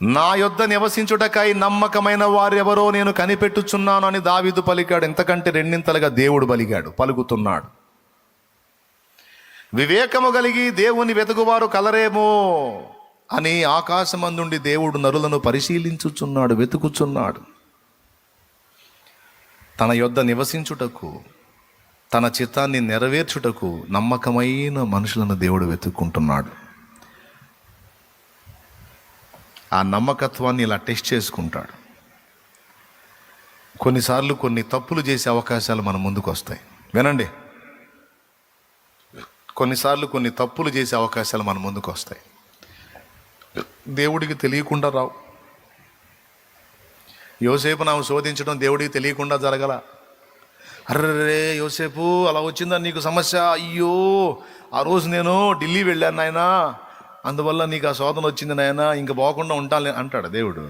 నా యొద్ద నివసించుటకై నమ్మకమైన వారెవరో నేను కనిపెట్టుచున్నాను అని దావీదు పలికాడు. ఎంతకంటే రెండింతలుగా దేవుడు పలుకుతున్నాడు. వివేకము కలిగి దేవుని వెతుకువారు కలరేమో అని ఆకాశమందుండి దేవుడు నరులను పరిశీలించుచున్నాడు, వెతుకుచున్నాడు. తన యొద్ద నివసించుటకు, తన చిత్తాన్ని నెరవేర్చుటకు నమ్మకమైన మనుషులను దేవుడు వెతుక్కుంటున్నాడు. ఆ నమ్మకత్వాన్ని ఇలా టెస్ట్ చేసుకుంటాడు. కొన్నిసార్లు కొన్ని తప్పులు చేసే అవకాశాలు మన ముందుకు వస్తాయి. వినండి, కొన్నిసార్లు కొన్ని తప్పులు చేసే అవకాశాలు మన ముందుకు వస్తాయి. దేవుడికి తెలియకుండా రావు. యోసేపు నాకు శోధించడం దేవుడికి తెలియకుండా జరగల. అర్రే యోసేపు, అలా వచ్చిందా నీకు సమస్య? అయ్యో, ఆ రోజు నేను ఢిల్లీ వెళ్ళాను నాయనా, అందువల్ల నీకు ఆ శోధన వచ్చింది నాయన, ఇంక పోకుండా ఉంటాను అంటాడు దేవుడు.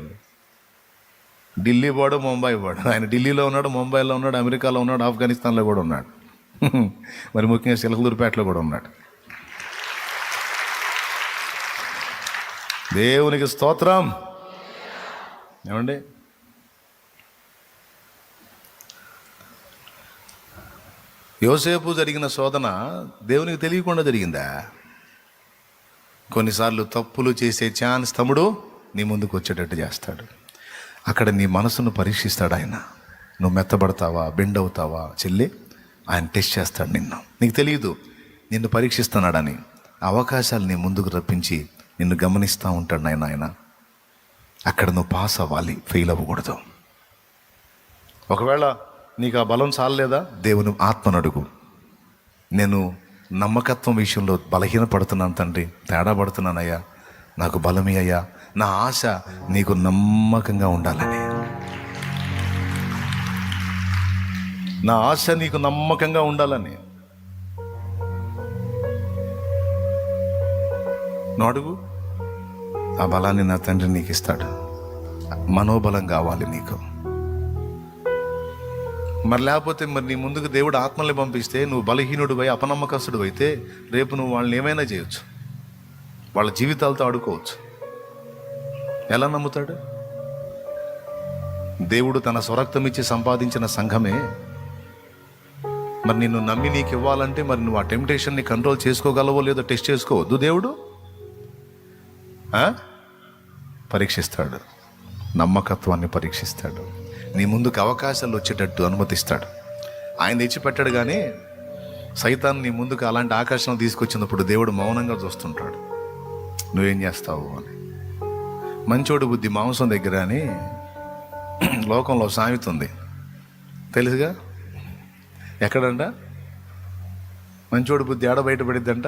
ఢిల్లీ వాడు, ముంబై వాడు. ఆయన ఢిల్లీలో ఉన్నాడు, ముంబైలో ఉన్నాడు, అమెరికాలో ఉన్నాడు, ఆఫ్ఘనిస్తాన్లో కూడా ఉన్నాడు, మరి ముఖ్యంగా సిలకలూరుపేటలో కూడా ఉన్నాడు. దేవునికి స్తోత్రం. ఏమండి, యోసేపు జరిగిన శోధన దేవునికి తెలియకుండా జరిగిందా? కొన్నిసార్లు తప్పులు చేసే ఛాన్స్ తమ్ముడు నీ ముందుకు వచ్చేటట్టు చేస్తాడు. అక్కడ నీ మనసును పరీక్షిస్తాడు ఆయన. నువ్వు మెత్తబడతావా, బెండ్ అవుతావా చెల్లి, ఆయన టెస్ట్ చేస్తాడు నిన్ను. నీకు తెలియదు నిన్ను పరీక్షిస్తున్నాడని. అవకాశాలు నీ ముందుకు రప్పించి నిన్ను గమనిస్తూ ఉంటాడు ఆయన. అక్కడ నువ్వు పాస్ అవ్వాలి, ఫెయిల్ అవ్వకూడదు. ఒకవేళ నీకు ఆ బలం చాలలేదా, దేవుని ఆత్మను అడుగు. నేను నమ్మకత్వం విషయంలో బలహీనపడుతున్నాను తండ్రి, తేడా పడుతున్నానయ్యా, నాకు బలమే అయ్యా. నా ఆశ నీకు నమ్మకంగా ఉండాలని. నా ఆశ నీకు నమ్మకంగా ఉండాలని నువ్వు అడుగు. ఆ బలాన్ని నా తండ్రి నీకు ఇస్తాడు. మనోబలం కావాలి నీకు. మరి లేకపోతే మరి నీ ముందుకు దేవుడు ఆత్మల్ని పంపిస్తే నువ్వు బలహీనుడు అయి అపనమ్మకస్తుడు అయితే రేపు నువ్వు వాళ్ళని ఏమైనా చేయొచ్చు, వాళ్ళ జీవితాలతో ఆడుకోవచ్చు. ఎలా నమ్ముతాడు? దేవుడు తన స్వరక్తం ఇచ్చి సంపాదించిన సంఘమే. మరి నిన్ను నమ్మి నీకు ఇవ్వాలంటే మరి నువ్వు ఆ టెంప్టేషన్ని కంట్రోల్ చేసుకోగలవో లేదో టెస్ట్ చేసుకోవద్దు. దేవుడు పరీక్షిస్తాడు, నమ్మకత్వాన్ని పరీక్షిస్తాడు. నీ ముందుకు అవకాశాలు వచ్చేటట్టు అనుమతిస్తాడు. ఆయన తెచ్చిపెట్టాడు. కానీ సైతాన్ నీ ముందుకు అలాంటి ఆకర్షణలు తీసుకొచ్చినప్పుడు దేవుడు మౌనంగా చూస్తుంటాడు, నువ్వేం చేస్తావు అని. మంచోడు బుద్ధి మాంసం దగ్గర అని లోకంలో సామెత ఉంది, తెలుసుగా? ఎక్కడంట మంచోడు బుద్ధి ఆడ బయటపడిద్దంట?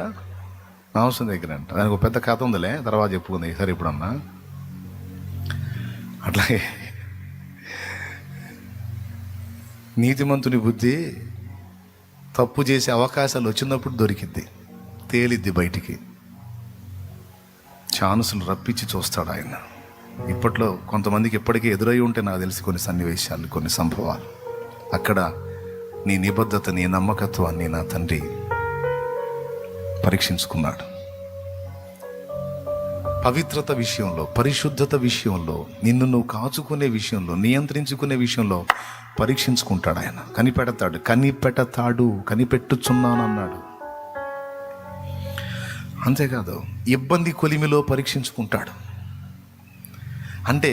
మాంసం దగ్గర అంట. దానికి ఒక పెద్ద కథ ఉందిలే, తర్వాత చెప్పుకుంది సరే ఇప్పుడన్నా. అట్లాగే నీతిమంతుని బుద్ధి తప్పు చేసే అవకాశాలు వచ్చినప్పుడు దొరికిద్ది, తేలిద్ది బయటికి. ఛాన్సులు రప్పించి చూస్తాడు ఆయన. ఇప్పట్లో కొంతమందికి ఇప్పటికీ ఎదురై ఉంటే నాకు తెలిసి కొన్ని సన్నివేశాలు, కొన్ని సంభవాలు. అక్కడ నీ నిబద్ధత, నీ నమ్మకత్వాన్ని నా తండ్రి పరీక్షించుకున్నాడు. పవిత్రత విషయంలో, పరిశుద్ధత విషయంలో, నిన్ను నువ్వు కాచుకునే విషయంలో, నియంత్రించుకునే విషయంలో పరీక్షించుకుంటాడు ఆయన. కనిపెట్టుచున్నాను అన్నాడు. అంతేకాదు ఇబ్బంది కొలిమిలో పరీక్షించుకుంటాడు. అంటే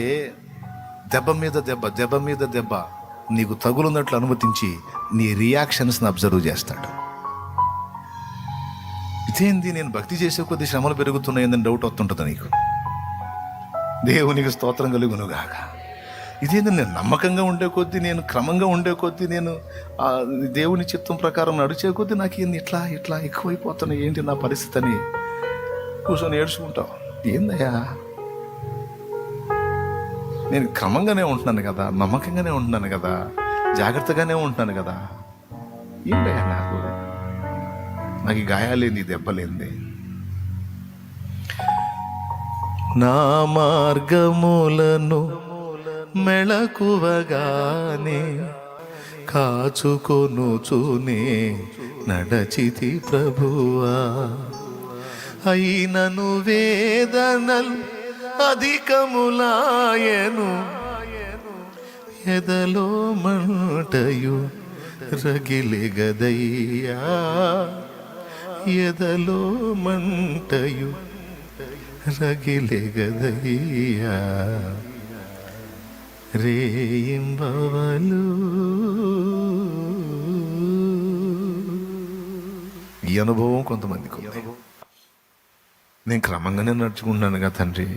దెబ్బ మీద దెబ్బ నీకు తగులున్నట్లు అనుమతించి నీ రియాక్షన్స్ని అబ్జర్వ్ చేస్తాడు. ఇదేంది, నేను భక్తి చేసే కొద్ది శ్రమలు పెరుగుతున్నాయని డౌట్ వస్తుంటుంది నీకు. దేవునికి స్తోత్రం కలుగునుగాక. ఇదేంది, నేను నమ్మకంగా ఉండే కొద్దీ, నేను క్రమంగా ఉండే కొద్దీ, నేను దేవుని చిత్తం ప్రకారం నడిచే కొద్దీ నాకు ఏంది ఇట్లా ఎక్కువైపోతున్నాయి, ఏంటి నా పరిస్థితి అని కూర్చొని ఏడ్చుకుంటావు. ఏందయ్యా, నేను క్రమంగానే ఉంటున్నాను కదా, నమ్మకంగానే ఉంటున్నాను కదా, జాగ్రత్తగానే ఉంటున్నాను కదా, ఏంటయ్యా నాకు గాయాలేంది, దెబ్బలేంది? నా మార్గములను మెళకువగానే కాచుకొనుచునే నడచితి ప్రభువా. అయినను వేదనలు అధికములాయను, ఎదలో మంటయు రగిలిగదయ్యా, ఎదలో మంటయు రగిలిగదయ్యా, రేయింబవలు. ఈ అనుభవం కొంతమందికి ఉంది. నేను క్రమంగానే నడుచుకుంటున్నాను కదా తండ్రి,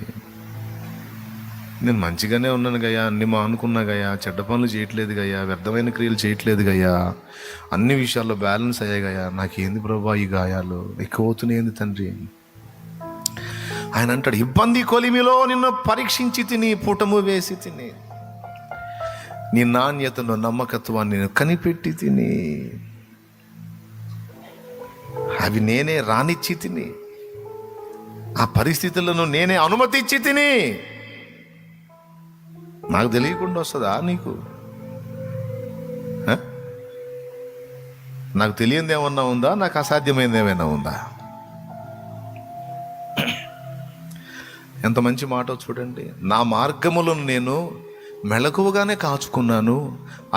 నేను మంచిగానే ఉన్నాను గయ్యా, అన్ని మానుకున్నా గయ్యా, చెడ్డ పనులు చేయట్లేదు గయ్యా, వ్యర్థమైన క్రియలు చేయట్లేదు గయ్యా, అన్ని విషయాల్లో బ్యాలెన్స్ అయ్యాయి గయ్యా, నాకేంది ప్రభా ఈ గాయాలు ఎక్కువ అవుతున్నాయింది తండ్రి. ఆయన అంటాడు, ఇబ్బంది కొలిమిలో నిన్ను పరీక్షించి తిని, పుటము వేసి తిని, నీ నాణ్యతను నమ్మకత్వాన్ని నేను కనిపెట్టి తిని, అవి నేనే రానిచ్చి తిని, ఆ పరిస్థితులను నేనే అనుమతించి తిని. నాకు తెలియకుండా వస్తుందా నీకు? నాకు తెలియంది ఏమన్నా ఉందా? నాకు అసాధ్యమైంది ఏమైనా ఉందా? ఎంత మంచి మాట చూడండి. నా మార్గములను నేను మెలకువగానే కాచుకున్నాను,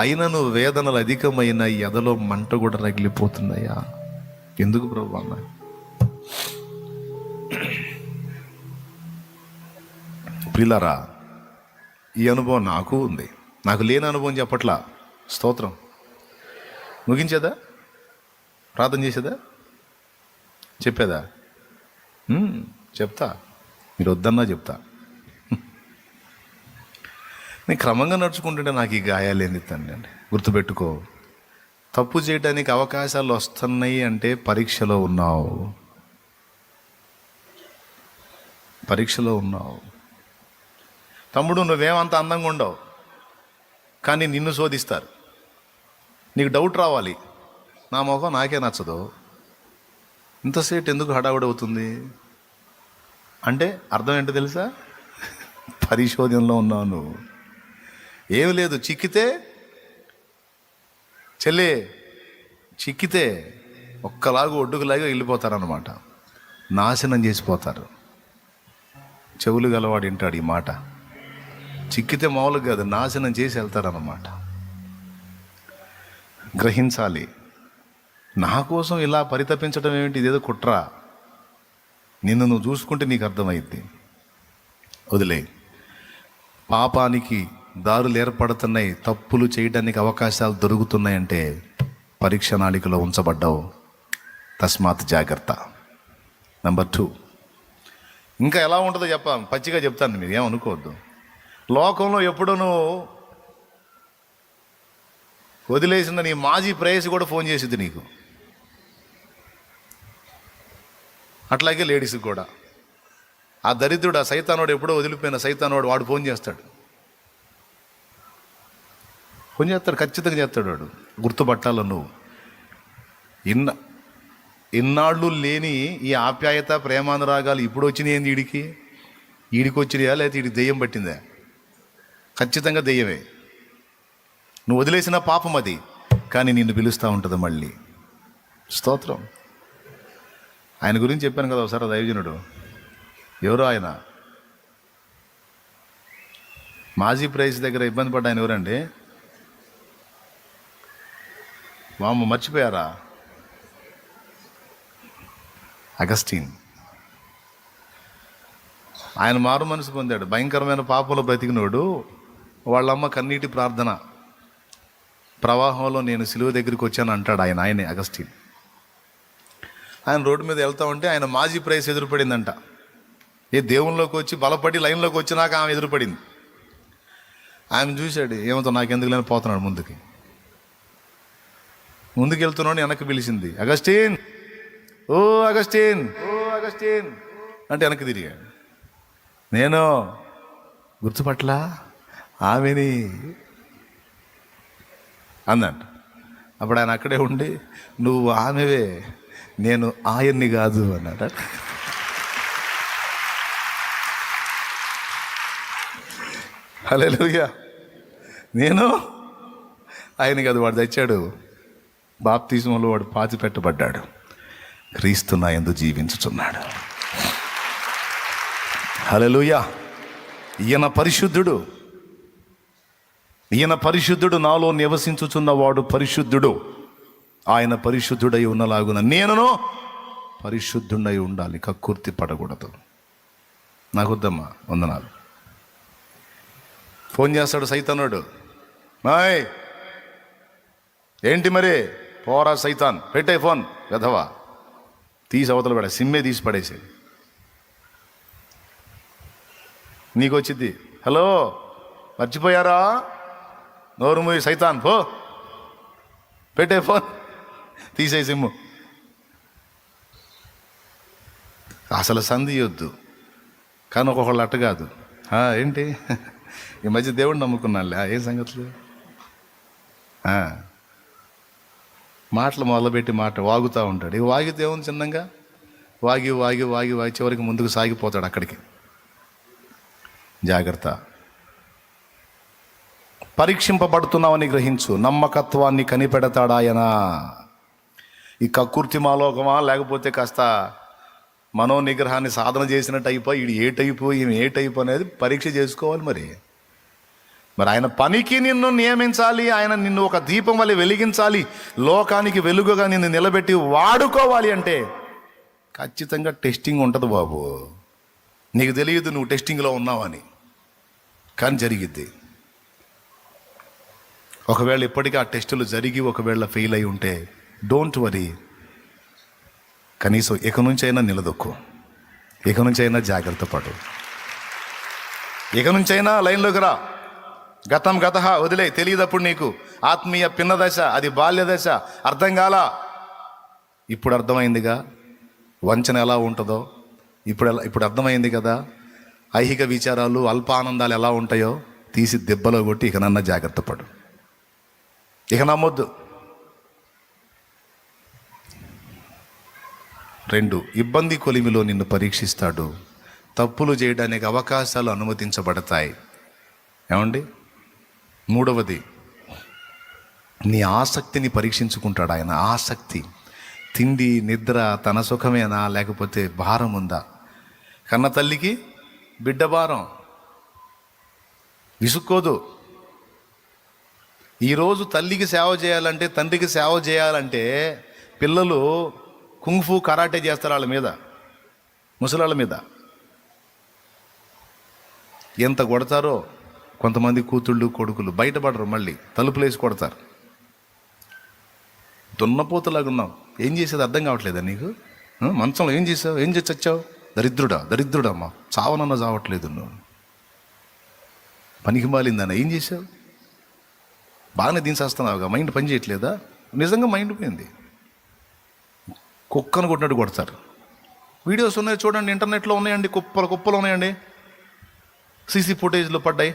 అయినను వేదనలు అధికమైన ఎదలో మంట కూడా రగిలిపోతున్నాయా. ఎందుకు ప్రభు అన్న? ప్రియులారా, ఈ అనుభవం నాకు ఉంది. నాకు లేని అనుభవం చెప్పట్లా. స్తోత్రం. ముగించేదా? ప్రార్థన చేసేదా? చెప్పేదా? చెప్తా. మీరు వద్దన్నా చెప్తా. నేను క్రమంగా నడుచుకుంటుంటే నాకు ఈ గాయాలేంది తండ్రి. గుర్తుపెట్టుకో, తప్పు చేయడానికి అవకాశాలు వస్తున్నాయి అంటే పరీక్షలో ఉన్నావు, పరీక్షలో ఉన్నావు. తమ్ముడు, నువ్వేమంత అందంగా ఉండవు, కానీ నిన్ను శోధిస్తారు. నీకు డౌట్ రావాలి, నా మొహం నాకే నచ్చదు, ఇంతసేపు ఎందుకు హడావుడి అవుతుంది అంటే అర్థం ఏంటో తెలుసా? పరిశోధనలో ఉన్నావు నువ్వు. ఏమి లేదు, చిక్కితే చెల్లే, చిక్కితే ఒక్కలాగా ఒడ్డుకులాగా వెళ్ళిపోతారన్నమాట, నాశనం చేసిపోతారు. చెవులు గలవాడు వింటాడు ఈ మాట. చిక్కితే మామూలుగా కాదు, నాశనం చేసి వెళ్తారన్నమాట. గ్రహించాలి. నా కోసం ఇలా పరితపించడం ఏమిటి? ఇదేదో కుట్ర. నిన్ను నువ్వు చూసుకుంటే నీకు అర్థమైద్ది. వదిలే. పాపానికి దారులు ఏర్పడుతున్నాయి, తప్పులు చేయడానికి అవకాశాలు దొరుకుతున్నాయంటే పరీక్ష నాళికలో ఉంచబడ్డావు. తస్మాత్ జాగ్రత్త. నెంబర్ 2, ఇంకా ఎలా ఉంటుందో పచ్చిగా చెప్తాను, మీరు ఏమనుకోవద్దు. లోకంలో ఎప్పుడూ నువ్వు వదిలేసిన నీ మాజీ ప్రేయసి కూడా ఫోన్ చేసిద్ది నీకు. అట్లాగే లేడీస్కి కూడా. ఆ దరిద్రుడు, ఆ సైతానోడు, ఎప్పుడో వదిలిపోయిన సైతానోడు వాడు ఫోన్ చేస్తాడు. ఫోన్ చేస్తాడు, ఖచ్చితంగా చేస్తాడు వాడు. గుర్తుపట్టాల నువ్వు. ఇన్నాళ్ళు లేని ఈ ఆప్యాయత, ప్రేమానురాగాలు ఇప్పుడు వచ్చినాయి. ఏంది ఈడికి వచ్చినాయా లేకపోతే ఈడికి దెయ్యం పట్టిందా? ఖచ్చితంగా దెయ్యమే. నువ్వు వదిలేసిన పాపం అది, కానీ నిన్ను పిలుస్తూ ఉంటుంది మళ్ళీ. స్తోత్రం. ఆయన గురించి చెప్పాను కదా ఒకసారి, దైవజనుడు. ఎవరో ఆయన మాజీ ప్రైజ్ దగ్గర ఇబ్బంది పడ్డ ఆయన ఎవరండి? వామ్మ, మర్చిపోయారా? అగస్టిన్. ఆయన మారు మనసు పొందాడు. భయంకరమైన పాపంలో బ్రతికినోడు. వాళ్ళమ్మ కన్నీటి ప్రార్థన ప్రవాహంలో నేను సిలువ దగ్గరికి వచ్చాను అంటాడు ఆయనే అగస్టిన్. ఆయన రోడ్డు మీద వెళ్తా ఉంటే ఆయన మాజీ ప్రైస్ ఎదురుపడిందంట. దేవునిలోకి వచ్చి బలపడి లైన్లోకి వచ్చినాక ఆమె ఎదురుపడింది. ఆమె చూశాడు, ఏమవుతా నాకెందుకు లేని పోతున్నాడు ముందుకు వెళ్తున్నాడు. వెనక్కి పిలిచింది, అగస్టిన్, ఓ అగస్టిన్, ఓ అగస్టిన్ అంటే వెనక్కి తిరిగాడు. నేను గుర్తుపట్లా ఆమెని అందంట. అప్పుడు ఆయన అక్కడే ఉండి, నువ్వు ఆమెవే, నేను ఆయన్ని కాదు అన్నాడు. హల్లెలూయా. నేను ఆయన కాదు, వాడు తెచ్చాడు. బాప్తిజంలో వాడు పాతి పెట్టబడ్డాడు. క్రీస్తు నా యందు జీవించుచున్నాడు. హల్లెలూయా. ఈయన పరిశుద్ధుడు, ఈయన పరిశుద్ధుడు, నాలో నివసించుచున్నవాడు పరిశుద్ధుడు. ఆయన పరిశుద్ధుడై ఉన్నలాగున నేనును పరిశుద్ధుడై ఉండాలి. కక్కుర్తి పడకూడదు. నాకు వద్దమ్మా వందనాలు. ఫోన్ చేస్తాడు సైతానుడు, మాయ్ ఏంటి మరి, పోరా సైతాన్, పెట్టే ఫోన్ వెధవా, తీసి అవతల పడే, సిమ్మే తీసి పడేసి. నీకు వచ్చింది, హలో మర్చిపోయారా, నోరు మూయి సైతాన్, పో పెట్టే ఫోన్, తీసే సిమ్ము. అసలు సంధియొద్దు. కానీ ఒక్కొక్కళ్ళు అట్ట కాదు. ఏంటి ఈ మధ్య దేవుడు నమ్ముకున్నానులే, ఏం సంగతులు, మాటలు మొదలుపెట్టి వాగుతూ ఉంటాడు. ఇక వాగితే ఏముంది, చిన్నంగా వాగి వాగి వాగి వాగి చివరికి ముందుకు సాగిపోతాడు అక్కడికి. జాగ్రత్త. పరీక్షింపబడుతున్నావని గ్రహించు. నమ్మకత్వాన్ని కనిపెడతాడు ఆయన. ఈ కక్కుర్తి మాలోకమా, లేకపోతే కాస్త మనోనిగ్రహాన్ని సాధన చేసినట్టు అయిపోయి ఈడు ఏ టైపు ఈమె ఏ టైపు అనేది పరీక్ష చేసుకోవాలి. మరి ఆయన పనికి నిన్ను నియమించాలి. ఆయన నిన్ను ఒక దీపం వల్ల వెలిగించాలి. లోకానికి వెలుగుగా నిన్ను నిలబెట్టి వాడుకోవాలి అంటే ఖచ్చితంగా టెస్టింగ్ ఉంటుంది బాబు. నీకు తెలియదు నువ్వు టెస్టింగ్లో ఉన్నావని, కానీ జరిగిద్ది. ఒకవేళ ఇప్పటికీ ఆ టెస్టులు జరిగి ఒకవేళ ఫెయిల్ అయి ఉంటే డోంట్ వరీ. కనీసం ఇక నుంచైనా నిలదొక్కు, ఇక నుంచైనా జాగ్రత్త పడు, ఇక నుంచైనా లైన్లోకి రా. గతం గత వదిలే. తెలియదప్పుడు నీకు ఆత్మీయ పిన్న దశ, అది బాల్య దశ, అర్థం కాల. ఇప్పుడు అర్థమైందిగా వంచన ఎలా ఉంటుందో. ఇప్పుడు అర్థమైంది కదా ఐహిక విచారాలు, అల్పానందాలు ఎలా ఉంటాయో. తీసి దెబ్బలో కొట్టి ఇక నన్న జాగ్రత్త పడు, ఇక నమ్మొద్దు. 2, ఇబ్బంది కొలిమిలో నిన్ను పరీక్షిస్తాడు. తప్పులు చేయడానికి అవకాశాలు అనుమతించబడతాయి. ఏమండి? 3వది, నీ ఆసక్తిని పరీక్షించుకుంటాడు ఆయన. ఆసక్తి, తిండి నిద్ర తన సుఖమేనా లేకపోతే భారం ఉందా? కన్న తల్లికి బిడ్డ భారం, విసుక్కోదు. ఈరోజు తల్లికి సేవ చేయాలంటే, తండ్రికి సేవ చేయాలంటే పిల్లలు కుంగ్ఫూ కరాటే చేస్తారు వాళ్ళ మీద, ముసలాళ్ళ మీద. ఎంత కొడతారో కొంతమంది కూతుళ్ళు కొడుకులు బయటపడరు, మళ్ళీ తలుపులు వేసి కొడతారు. దున్నపోతులాగా ఉన్నావు, ఏం చేసేది అర్థం కావట్లేదా నీకు? మంచంలో ఏం చేసావు, ఏం చేసి చచ్చావు? దరిద్రుడమ్మా, చావనన్నా చావట్లేదు నువ్వు, పనికి మాలిందన్న ఏం చేసావు? బాగానే దించేస్తున్నావుగా, మైండ్ పని చేయట్లేదా? నిజంగా మైండ్ పోయింది. కుక్కను కొట్టినట్టు కొడతారు. వీడియోస్ ఉన్నాయి చూడండి, ఇంటర్నెట్లో ఉన్నాయండి, కుప్పలు ఉన్నాయండి, సీసీ ఫుటేజ్లో పడ్డాయి.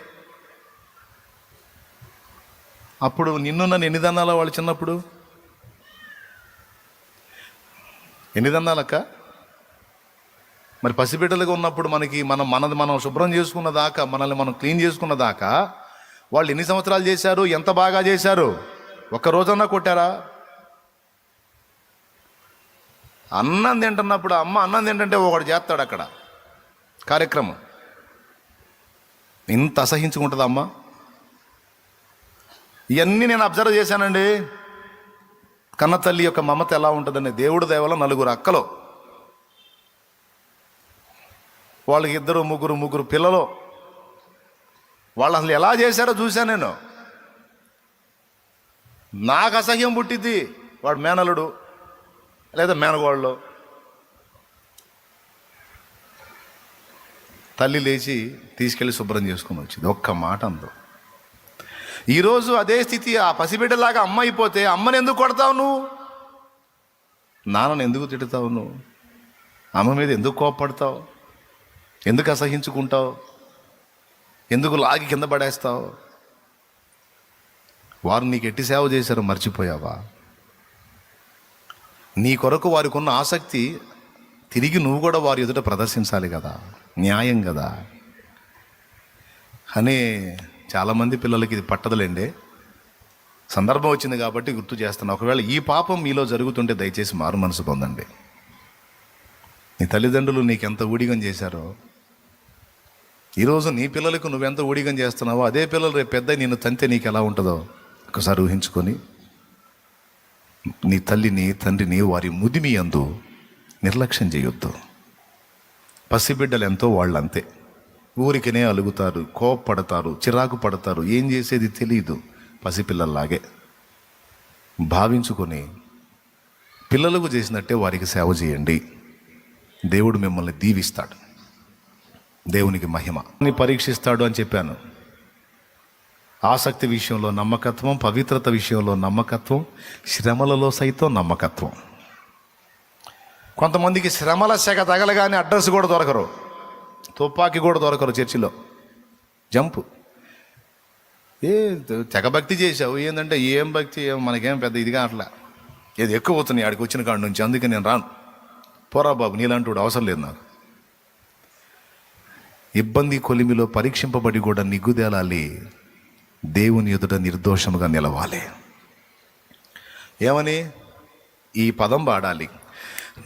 అప్పుడు నిన్నున్న ఎన్ని దన్నాలా వాళ్ళు చిన్నప్పుడు? ఎన్ని దన్నాలక్క? మరి పసిబిడ్డలుగా ఉన్నప్పుడు మనది మనం శుభ్రం చేసుకున్న దాకా, మనల్ని మనం క్లీన్ చేసుకున్న దాకా వాళ్ళు ఎన్ని సంవత్సరాలు చేశారు, ఎంత బాగా చేశారు? ఒక్క రోజన్నా కొట్టారా? అన్నం తింటున్నప్పుడు అమ్మ అన్నం తింటుంటే ఒకడు చేస్తాడు అక్కడ కార్యక్రమం. ఇంత అసహించుకుంటుందా అమ్మ? ఇవన్నీ నేను అబ్జర్వ్ చేశానండి. కన్న తల్లి యొక్క మమత ఎలా ఉంటుందండి. దేవుడు దయవల్ల 4 అక్కలు, వాళ్ళకి 2 ముగ్గురు పిల్లలు. వాళ్ళు అసలు ఎలా చేశారో చూశాను నేను. నాకు అసహ్యం పుట్టిద్ది. వాడు మేనలుడు లేదా మేనగోళ్ళు. తల్లి లేచి తీసుకెళ్ళి శుభ్రం చేసుకుని వచ్చింది. ఒక్క మాట అందో. ఈరోజు అదే స్థితి. ఆ పసిబిడ్డలాగా అమ్మ అయిపోతే అమ్మని ఎందుకు కొడతావు నువ్వు? నాన్నని ఎందుకు తిడతావు నువ్వు? అమ్మ మీద ఎందుకు కోపపడతావు? ఎందుకు అసహించుకుంటావు? ఎందుకు లాగి కింద పడేస్తావు? వారు నీకు ఎట్టి సేవ చేశారో మర్చిపోయావా? నీ కొరకు వారికి ఉన్న ఆసక్తి తిరిగి నువ్వు కూడా వారి ఎదుట ప్రదర్శించాలి కదా, న్యాయం కదా అని చాలామంది పిల్లలకి ఇది పట్టదులేండి. సందర్భం వచ్చింది కాబట్టి గుర్తు చేస్తున్నా. ఒకవేళ ఈ పాపం మీలో జరుగుతుంటే దయచేసి మారు మనసు పొందండి. నీ తల్లిదండ్రులు నీకెంత ఊడిగం చేశారో, ఈరోజు నీ పిల్లలకు నువ్వెంత ఊడిగం చేస్తున్నావో అదే పిల్లలు రేపు పెద్ద నిన్ను తంతే నీకు ఎలా ఉంటుందో ఒకసారి ఊహించుకొని నీ తల్లిని తండ్రిని వారి ముదిమి యందు నిర్లక్ష్యం చేయొద్దు. పసిబిడ్డలు ఎంతో వాళ్ళంతే, ఊరికనే అలుగుతారు, కోపపడతారు, చిరాకు పడతారు, ఏం చేసేది తెలియదు. పసిపిల్లల్లాగే భావించుకొని పిల్లలకు చేసినట్టే వారికి సేవ చేయండి. దేవుడు మిమ్మల్ని దీవిస్తాడు. దేవునికి మహిమ. పరీక్షిస్తాడు అని చెప్పాను. ఆసక్తి విషయంలో నమ్మకత్వం, పవిత్రత విషయంలో నమ్మకత్వం, శ్రమలలో సైతం నమ్మకత్వం. కొంతమందికి శ్రమల సెగ తగలగానే అడ్రస్ కూడా దొరకరు, తుపాకీ కూడా దొరకరు. చర్చిలో జంపు, ఏ తెగ భక్తి చేసావు, ఏంటంటే ఏం భక్తి, మనకేం పెద్ద ఇదిగా అట్లా ఏది ఎక్కువ పోతున్నాయి ఆడికి వచ్చిన కాడి నుంచి, అందుకే నేను రాను. పోరా బాబు, నీలాంటి అవసరం లేదు నాకు. ఇబ్బంది కొలిమిలో పరీక్షింపబడి కూడా నిగ్గుదేలాలి, దేవుని ఎదుట నిర్దోషముగా నిలవాలి. ఏమని ఈ పదం పాడాలి,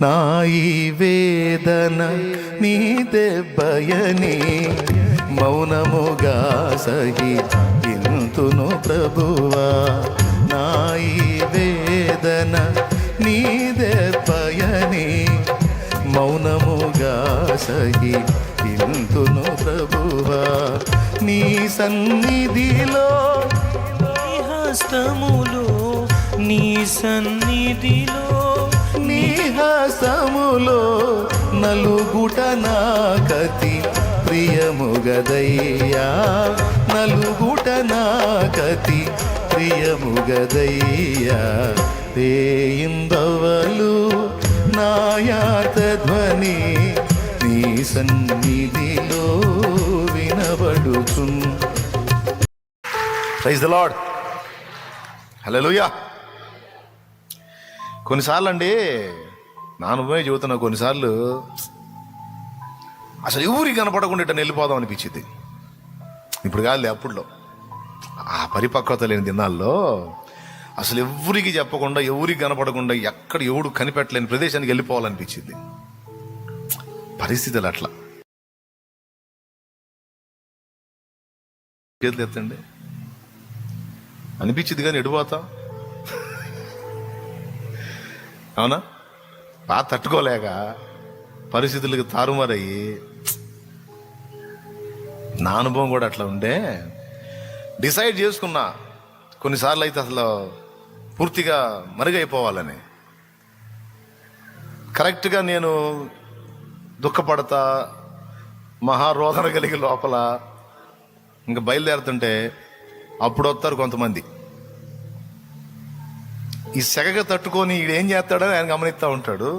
నా ఈ వేదన నీ దెబ్బయని మౌనముగా సహి ఇంతును ప్రభువా. నా ఈ వేదన నీ దెబ్బయని మౌనముగా సహి ఇంతును ప్రభువా. నీ సన్నిధిలో నీ హస్తములో, నీ సన్నిధిలో, నీ హస్తములో నలుగుట నాకతి ప్రియముగదయ్యా. నలుగుట నాకతి ప్రియముగదయ్యా. పేయిందవలు నాయాత ధ్వని నీ సన్నిధిలో వినబడుచున్. ప్రైజ్ ది లార్డ్, హల్లెలూయా. కొన్నిసార్లు అండి, నా అనుభవమే చెబుతున్నా, కొన్నిసార్లు అసలు ఎవరికి కనపడకుండా ఇట్లా వెళ్ళిపోదాం అనిపించింది. ఇప్పుడు కాదు, అప్పుడులో ఆ పరిపక్వత లేని దినాల్లో అసలు ఎవరికి చెప్పకుండా, ఎవరికి కనపడకుండా, ఎక్కడ ఎవడు కనిపెట్టలేని ప్రదేశానికి వెళ్ళిపోవాలనిపించింది. పరిస్థితులు అట్లా. చేతులు ఎత్తండి అనిపించింది, కానీ ఎడిపోతా అవునా? బాగా తట్టుకోలేక పరిస్థితులకు తారుమారయ్యి, నా అనుభవం కూడా అట్లా ఉండే డిసైడ్ చేసుకున్నా కొన్నిసార్లు అయితే అసలు పూర్తిగా మరుగైపోవాలని. కరెక్ట్గా నేను దుఃఖపడతా, మహారోదన కలిగి లోపల ఇంకా బయలుదేరుతుంటే అప్పుడు వస్తారు కొంతమంది. ఈ సెగగా తట్టుకొని ఈడేం చేస్తాడని ఆయన గమనిస్తూ ఉంటాడు.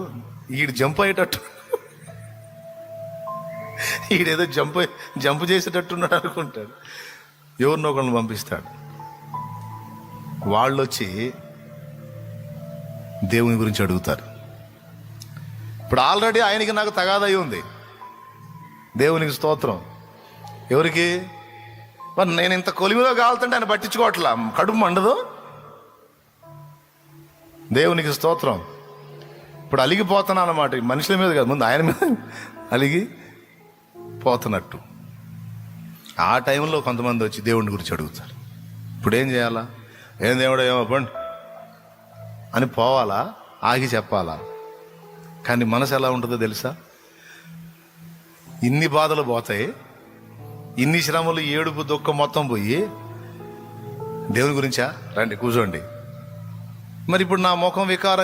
ఈడు జంప్ అయ్యేటట్టు, ఈడేదో జంప్ చేసేటట్టున్నాడు అనుకుంటాడు. ఎవరినో ఒకరిని పంపిస్తాడు. వాళ్ళు వచ్చి దేవుని గురించి అడుగుతారు. ఇప్పుడు ఆల్రెడీ ఆయనకి నాకు తగాదయ్యి ఉంది. దేవునికి స్తోత్రం. ఎవరికి? మరి నేను ఇంత కొలిమిలో కాలుతుంటే ఆయన పట్టించుకోవట్లా, కడుపు మండదు. దేవునికి స్తోత్రం. ఇప్పుడు అలిగిపోతున్నా అన్నమాట, మనుషుల మీద కాదు, ముందు ఆయన మీద అలిగి పోతున్నట్టు. ఆ టైంలో కొంతమంది వచ్చి దేవుని గురించి అడుగుతారు. ఇప్పుడు ఏం చేయాలా? ఏం దేవుడో ఏమో పండు అని పోవాలా, ఆగి చెప్పాలా? కానీ మనసు ఎలా ఉంటుందో తెలుసా? ఇన్ని బాధలు పోతాయి, ఇన్ని శ్రమలు, ఏడుపు, దుఃఖం మొత్తం పోయి దేవుని గురించా రండి కూర్చోండి. మరి ఇప్పుడు నా ముఖం వికారం